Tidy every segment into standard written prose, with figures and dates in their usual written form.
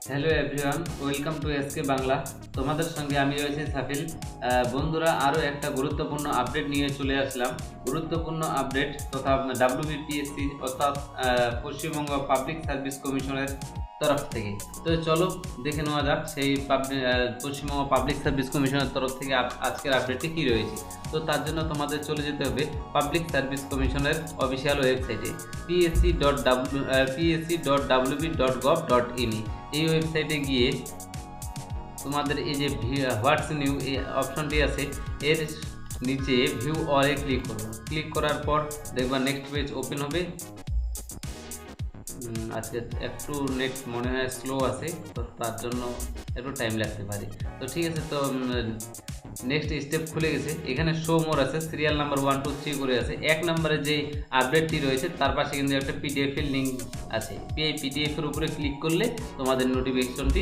Hello everyone, welcome to SK Bangla. তোমাদের সঙ্গে আমি রয়েছি সাফিল। বন্ধুরা, আরও একটা গুরুত্বপূর্ণ আপডেট নিয়ে চলে আসলাম। গুরুত্বপূর্ণ আপডেট তথা ডাব্লিউবিপিএসসি অর্থাৎ পশ্চিমবঙ্গ পাবলিক সার্ভিস কমিশনের তরফ থেকে। তো চলো দেখে নেওয়া যাক সেই পশ্চিমবঙ্গ পাবলিক সার্ভিস কমিশনের তরফ থেকে আজকের আপডেটটি কী রয়েছে। তো তার জন্য তোমাদের চলে যেতে হবে পাবলিক সার্ভিস কমিশনের অফিসিয়াল ওয়েবসাইটে psc.wb.gov.in। এই ওয়েবসাইটে গিয়ে তোমাদের এই যে হোয়াটস নিউ এই অপশনটি আছে, এর নিচে ভিউ অলে ক্লিক করবে। ক্লিক করার পর দেখবা নেক্সট পেজ ওপেন হবে। আজকে একটু নেট মনে হয় স্লো আছে, তো তার জন্য একটু টাইম লাগতে পারে। তো ঠিক আছে, তো নেক্সট স্টেপ খুলে গেছে। এখানে শো মোর আছে, সিরিয়াল নাম্বার 1 2 3 করে আছে। এক নম্বরে যে আপডেটটি রয়েছে তার পাশে কিন্তু একটা পিডিএফ এর লিঙ্ক আছে। এই পিডিএফ এর উপরে ক্লিক করলে তোমাদের নোটিফিকেশনটি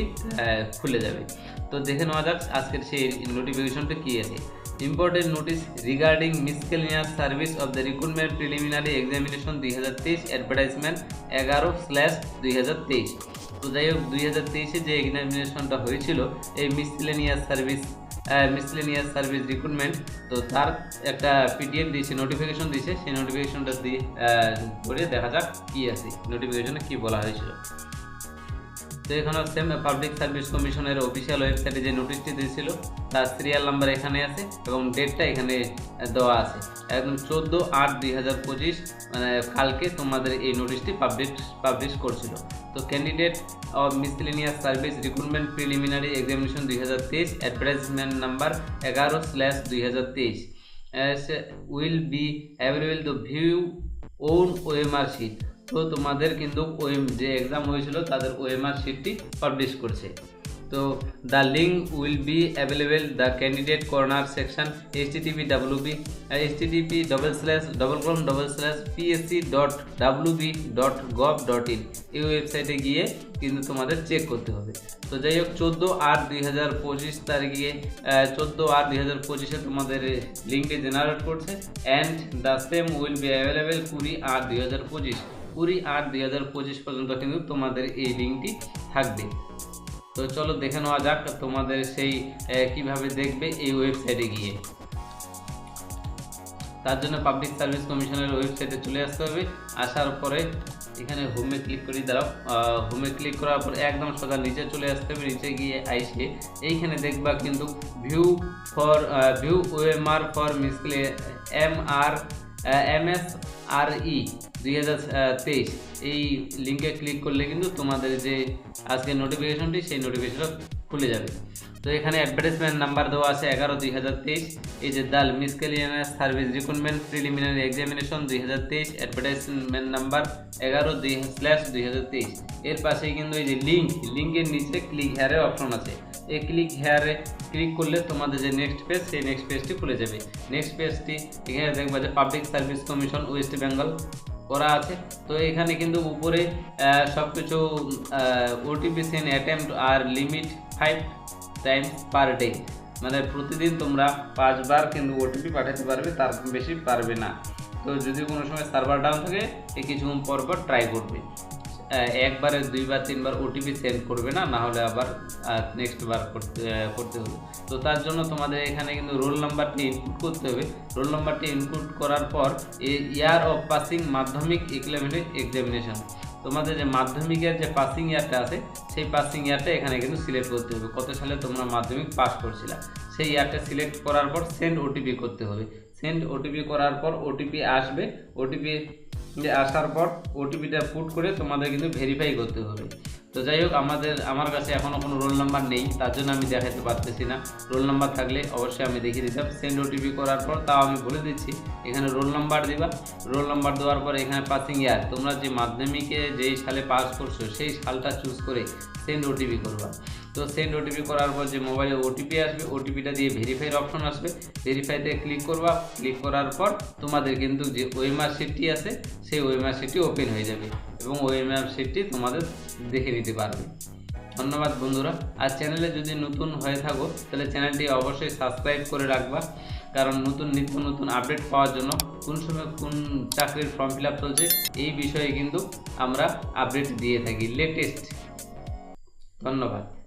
খুলে যাবে। তো দেখে নেওয়া যাক আজকের সেই নোটিফিকেশনটা কী আছে। Important notice regarding miscellaneous service of the recruitment preliminary examination 2023 advertisement 11/2023। তো যাই হোক, 2023-এ যে এক্সামিনেশনটা হয়েছিল এই মিসকেলিনিয়াস সার্ভিস রিক্রুটমেন্ট, তো তার একটা পিডিএফ দিয়েছে, নোটিফিকেশন দিয়েছে। সেই নোটিফিকেশনটা দিয়ে করে দেখা যাক কী আছে, নোটিফিকেশনে কী বলা হয়েছিল। তো এখানে সেম পাবলিক সার্ভিস কমিশনের অফিসিয়াল ওয়েবসাইটে যে নোটিশটি দিয়েছিল তার সিরিয়াল নাম্বার এখানে আছে এবং ডেটটা এখানে দেওয়া আছে। একদম 14/8/2025, মানে কালকে তোমাদের এই নোটিশটি পাবলিশ করছিল। তো candidate of miscellaneous service recruitment preliminary examination 2023 advertisement number 11/2023 will be available to view own OMR sheet. তো তোমাদের কিন্তু যে এক্সাম হয়েছিল তাদের ওএমআর শিটটি পাবলিশ করছে। তো the link will be available the candidate corner section http://psc.wb.gov.in। এই ওয়েবসাইটে গিয়ে কিন্তু তোমাদের চেক করতে হবে। তো যাই হোক, 14/8/2025 তারিখে 14/8/2025-এ তোমাদের লিঙ্কটি জেনারেট করছে and the same will be available 20/8/2025। 20/8/2025 পর্যন্ত কিন্তু তোমাদের এই লিঙ্কটি থাকবে। তো চলো দেখে নেওয়া যাক তোমাদের সেই কিভাবে দেখবে এই ওয়েবসাইটে গিয়ে। তার জন্য পাবলিক সার্ভিস কমিশনের ওয়েবসাইটে চলে আসতে হবে। আসার পরে এখানে হোমে ক্লিক করে দাঁড়াও। হোমে ক্লিক করার পর একদম সোজা নিচে চলে আসতে হবে। নিচে গিয়ে আইসে এইখানে দেখবা কিন্তু ভিউ ওএমআর ফর মিসকেল MSRE 2023 এই লিঙ্কে ক্লিক করলে কিন্তু তোমাদের যে আজকের নোটিফিকেশনটি সেই নোটিফিকেশনটা খুলে যাবে। তো এখানে অ্যাডভার্টাইজমেন্ট নাম্বার দেওয়া আছে 11/2023। এই যে the miscellaneous service recruitment preliminary examination 2023 advertisement number 11/2023। এর পাশেই কিন্তু এই যে লিঙ্কের নিচে ক্লিক হেয়ারের অপশন আছে। এই ক্লিক হেয়ারে ক্লিক করলে তোমাদের যে নেক্সট পেজ সেই নেক্সট পেজটি খুলে যাবে। নেক্সট পেজটি এখানে দেখবা যে public service commission West Bengal করা আছে। তো এখানে কিন্তু উপরে সব কিছু ওটিপি সেন্ড অ্যাটেম্পট আর লিমিট 5 টাইমস পার ডে, মানে প্রতিদিন তোমরা 5 বার কিন্তু ওটিপি পাঠাতে পারবে, তার বেশি পারবে না। তো যদি কোনো সময় সার্ভার ডাউন থাকে কিছুক্ষণ পর ট্রাই করবে, একবারে 2 বার 3 বার ওটিপি সেন্ড করবে না, না হলে আবার নেক্সট বার করতে হবে। তো তার জন্য তোমাদের এখানে কিন্তু রোল নাম্বারটি ইনপুট করতে হবে। রোল নাম্বারটি ইনপুট করার পর ইয়ার অফ পাসিং মাধ্যমিক এক্সামিনেশন, তোমাদের যে মাধ্যমিকের যে পাসিং ইয়ারটা আছে সেই পাসিং ইয়ারটা এখানে কিন্তু সিলেক্ট করতে হবে। কত সালে তোমরা মাধ্যমিক পাস করছিলা সেই ইয়ারটা সিলেক্ট করার পর সেন্ড ওটিপি করতে হবে। সেন্ড ওটিপি করার পর ওটিপি আসবে। ওটিপি আসার পর ওটিপিটা পুট করে তোমাদের কিন্তু ভেরিফাই করতে হবে। তো যাই হোক, আমার কাছে এখনও কোনো রোল নাম্বার নেই, তার জন্য আমি দেখাতে পারতেছি না। রোল নাম্বার থাকলে অবশ্যই আমি দেখিয়ে দিতাম। সেন্ড ওটিপি করার পর তাও আমি বলে দিচ্ছি, এখানে রোল নাম্বার দিবা। রোল নাম্বার দেওয়ার পর এখানে পাসিং ইয়ার, তোমরা যে মাধ্যমিকে যেই সালে পাস করছো সেই সালটা চুজ করে সেন্ড ওটিপি করবা। তো সেন্ড ওটিপি করার পর যে মোবাইলে ওটিপি আসবে, ওটিপিটা দিয়ে ভেরিফাইয়ের অপশন আসবে। ভেরিফাইতে ক্লিক করবা। ক্লিক করার পর তোমাদের কিন্তু যে ওএমআর শিটটি আছে সেই ওএমআর শিটটি ওপেন হয়ে যাবে এবং ওএমআর শিটটি তোমাদের দেখে নিতে পারবে। ধন্যবাদ বন্ধুরা। আর চ্যানেলে যদি নতুন হয়ে থাকো তাহলে চ্যানেলটি অবশ্যই সাবস্ক্রাইব করে রাখবা, কারণ নিত্য নতুন আপডেট পাওয়ার জন্য কোন সময় কোন চাকরির ফর্ম ফিল আপ চলছে এই বিষয়ে কিন্তু আমরা আপডেট দিয়ে থাকি লেটেস্ট। ধন্যবাদ।